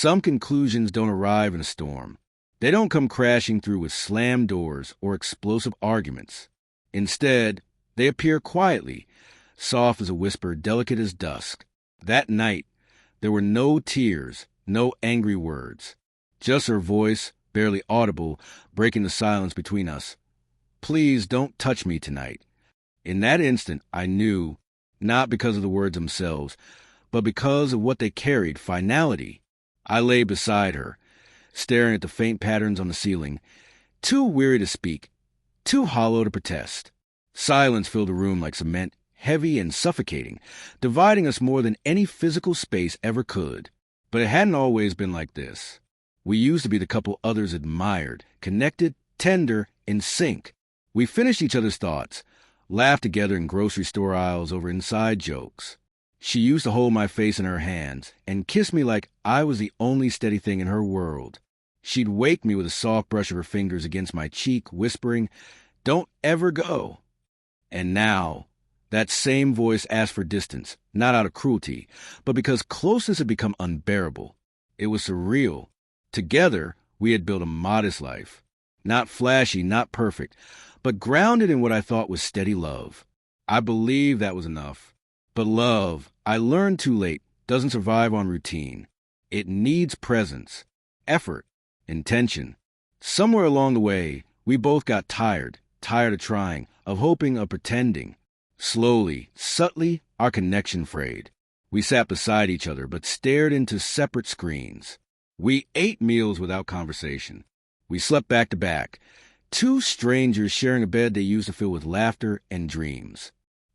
Some conclusions don't arrive in a storm. They don't come crashing through with slammed doors or explosive arguments. Instead, they appear quietly, soft as a whisper, delicate as dusk. That night, there were no tears, no angry words. Just her voice, barely audible, breaking the silence between us. "Please don't touch me tonight." In that instant, I knew, not because of the words themselves, but because of what they carried, finality. I lay beside her, staring at the faint patterns on the ceiling, too weary to speak, too hollow to protest. Silence filled the room like cement, heavy and suffocating, dividing us more than any physical space ever could. But it hadn't always been like this. We used to be the couple others admired, connected, tender, in sync. We finished each other's thoughts, laughed together in grocery store aisles over inside jokes. She used to hold my face in her hands and kiss me like I was the only steady thing in her world. She'd wake me with a soft brush of her fingers against my cheek, whispering, "Don't ever go." And now, that same voice asked for distance, not out of cruelty, but because closeness had become unbearable. It was surreal. Together, we had built a modest life. Not flashy, not perfect, but grounded in what I thought was steady love. I believed that was enough. But love, I learned too late, doesn't survive on routine. It needs presence, effort, intention. Somewhere along the way, we both got tired of trying, of hoping, of pretending. Slowly, subtly, our connection frayed. We sat beside each other, but stared into separate screens. We ate meals without conversation. We slept back to back, two strangers sharing a bed they used to fill with laughter and dreams.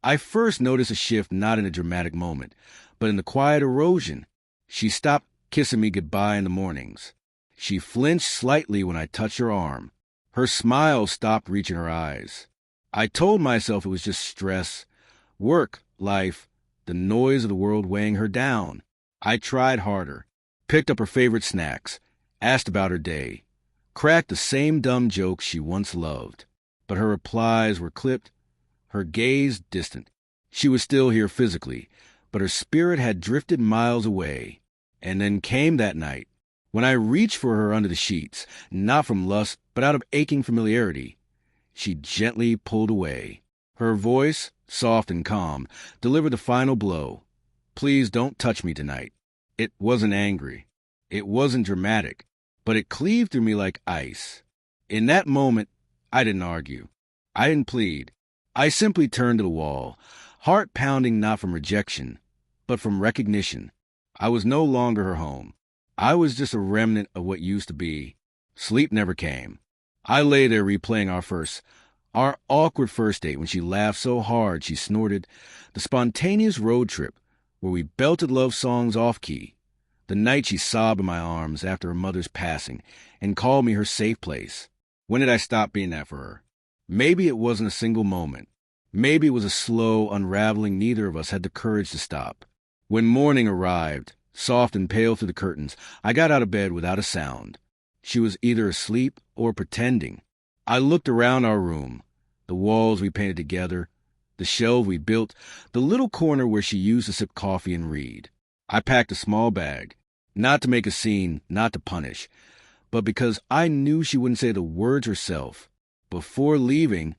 I first noticed a shift not in a dramatic moment, but in the quiet erosion. She stopped kissing me goodbye in the mornings. She flinched slightly when I touched her arm. Her smile stopped reaching her eyes. I told myself it was just stress, work, life, the noise of the world weighing her down. I tried harder, picked up her favorite snacks, asked about her day, cracked the same dumb jokes she once loved. But her replies were clipped, her gaze distant. She was still here physically, but her spirit had drifted miles away. And then came that night, when I reached for her under the sheets, not from lust, but out of aching familiarity. She gently pulled away. Her voice, soft and calm, delivered the final blow. "Please don't touch me tonight." It wasn't angry. It wasn't dramatic, but it cleaved through me like ice. In that moment, I didn't argue. I didn't plead. I simply turned to the wall, heart pounding not from rejection, but from recognition. I was no longer her home. I was just a remnant of what used to be. Sleep never came. I lay there replaying our awkward first date when she laughed so hard she snorted, the spontaneous road trip where we belted love songs off-key, the night she sobbed in my arms after her mother's passing and called me her safe place. When did I stop being that for her? Maybe it wasn't a single moment. Maybe it was a slow unraveling neither of us had the courage to stop. When morning arrived, soft and pale through the curtains, I got out of bed without a sound. She was either asleep or pretending. I looked around our room, the walls we painted together, the shelf we built, the little corner where she used to sip coffee and read. I packed a small bag, not to make a scene, not to punish, but because I knew she wouldn't say the words herself. Before leaving,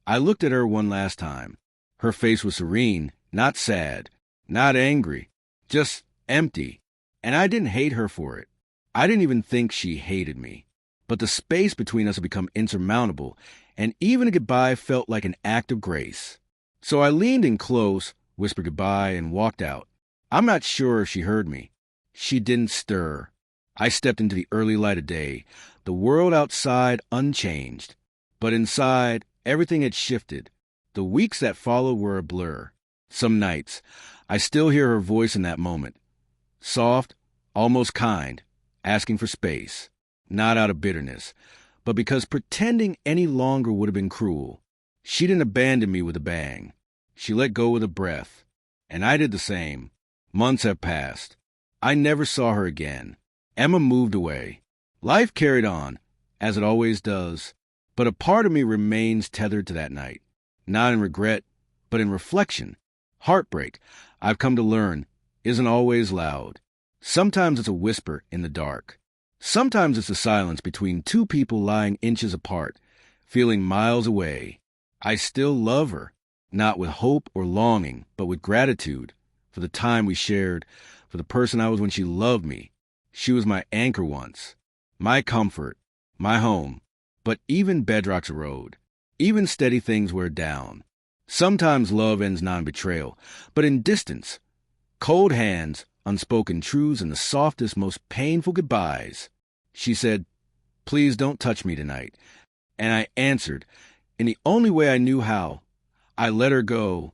I looked at her one last time. Her face was serene, not sad, not angry, just empty. And I didn't hate her for it. I didn't even think she hated me. But the space between us had become insurmountable, and even a goodbye felt like an act of grace. So I leaned in close, whispered goodbye, and walked out. I'm not sure if she heard me. She didn't stir. I stepped into the early light of day, the world outside unchanged. But inside, everything had shifted. The weeks that followed were a blur. Some nights, I still hear her voice in that moment. Soft, almost kind, asking for space. Not out of bitterness, but because pretending any longer would have been cruel. She didn't abandon me with a bang. She let go with a breath. And I did the same. Months have passed. I never saw her again. Emma moved away. Life carried on, as it always does. But a part of me remains tethered to that night. Not in regret, but in reflection. Heartbreak, I've come to learn, isn't always loud. Sometimes it's a whisper in the dark. Sometimes it's a silence between two people lying inches apart, feeling miles away. I still love her, not with hope or longing, but with gratitude for the time we shared, for the person I was when she loved me. She was my anchor once, my comfort, my home. But even bedrock's a road. Even steady things wear down. Sometimes love ends non-betrayal, but in distance, cold hands, unspoken truths, and the softest, most painful goodbyes. She said, "Please don't touch me tonight." And I answered, in the only way I knew how. I let her go,